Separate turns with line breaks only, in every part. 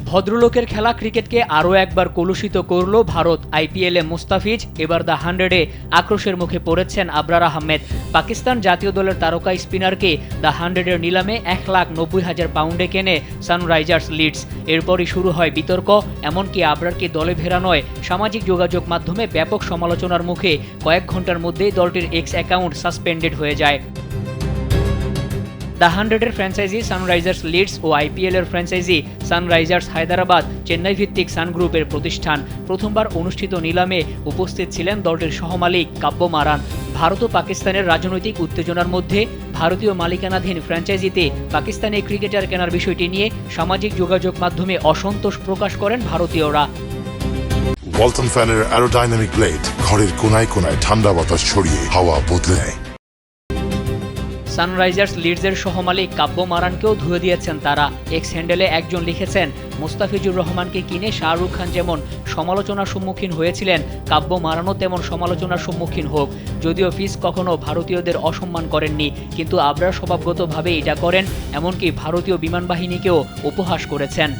ভদ্রলোকের খেলা ক্রিকেটকে আরও একবার কলুষিত করল ভারত। আইপিএলে মুস্তাফিজ, এবার দ্য 100-এ আক্রোশের মুখে পড়েছেন আবরার আহমেদ। পাকিস্তান জাতীয় দলের তারকা স্পিনারকে দ্য 100-এর নিলামে 1,90,000 পাউন্ডে কেনে সানরাইজার্স লিডস। এরপরই শুরু হয় বিতর্ক, এমনকি আবরারকে দলে ফেরানোয় সামাজিক যোগাযোগ মাধ্যমে ব্যাপক সমালোচনার মুখে কয়েক ঘন্টার মধ্যেই দলটির এক্স অ্যাকাউন্ট সাসপেন্ডেড হয়ে যায়। দ্য 100-এর ফ্র্যাঞ্চাইজি সানরাইজার্স লিডস ও আইপিএলের ফ্র্যাঞ্চাইজি সানরাইজার্স হায়দ্রাবাদ চেন্নাই ভিত্তিক সান গ্রুপের প্রতিষ্ঠান। প্রথমবার অনুষ্ঠিত নিলামে উপস্থিত ছিলেন দলটির সহমালিক কাব্য মারান। ভারত ও পাকিস্তানের রাজনৈতিক উত্তেজনার মধ্যে ভারতীয় মালিকানাধীন ফ্র্যাঞ্চাইজিতে পাকিস্তানি ক্রিকেটার কেনার বিষয়টি নিয়ে সামাজিক যোগাযোগ মাধ্যমে অসন্তোষ প্রকাশ করেন ভারতীয়রা।
ওয়ালটন ফ্যানের অ্যারোডাইনামিক ব্লেড ঘরের কোনায় কোনায় ঠান্ডা বাতাস ছড়িয়ে হাওয়া বদলে নেয়।
সানরাইজার্স লিডসের সহমালিক কাব্য মারানকেও ধুয়ে দিয়েছেন তারা। এক্স হ্যান্ডেলে একজন লিখেছেন, মুস্তাফিজুর রহমানকে কিনে শাহরুখ খান যেমন সমালোচনার সম্মুখীন হয়েছিলেন, কাব্য মারানও তেমন সমালোচনার সম্মুখীন হোক। যদিও ফিস কখনো ভারতীয়দের অসম্মান করেননি, কিন্তু আবরার স্বভাবগতভাবে এটা করেন, এমনকি ভারতীয় বিমান বাহিনীকেও উপহাস করেছেন।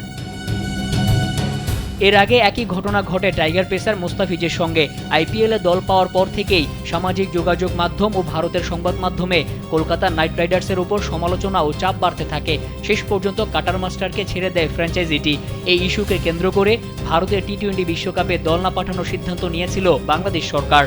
এর আগে একই ঘটনা ঘটে টাইগার পেসার মুস্তাফিজের সঙ্গে। আইপিএলে দল পাওয়ার পর থেকেই সামাজিক যোগাযোগ মাধ্যম ও ভারতের সংবাদ মাধ্যমে কলকাতা নাইট রাইডার্সের উপর সমালোচনা ও চাপ বাড়তে থাকে। শেষ পর্যন্ত কাটার মাস্টারকে ছেড়ে দেয় ফ্র্যাঞ্চাইজিটি। এই ইস্যুকে কেন্দ্র করে ভারতের টি-20 বিশ্বকাপে দল না পাঠানোর সিদ্ধান্ত নিয়েছিল বাংলাদেশ সরকার।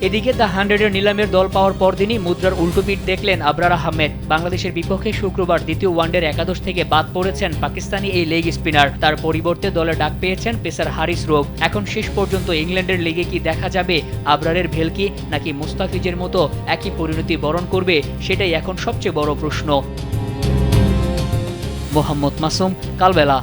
এদিকে দ্য 100-এর নিলামের দল পাওয়ার পরদিনই মুদ্রার উল্টোপিঠ দেখলেন আবরার আহমেদ। বাংলাদেশের বিপক্ষে শুক্রবার দ্বিতীয় ওয়ানডের একাদশ থেকে বাদ পড়েছেন পাকিস্তানি এই লেগ স্পিনার। তার পরিবর্তে দলে ডাক পেয়েছেন পেসার হারিস রৌফ। এখন শেষ পর্যন্ত ইংল্যান্ডের লিগে কি দেখা যাবে আবরারের ভেলকি, নাকি মুস্তাফিজের মতো একই পরিণতি বরণ করবে, সেটাই এখন সবচেয়ে বড় প্রশ্ন। মোহাম্মদ মাসুম, কালবেলা।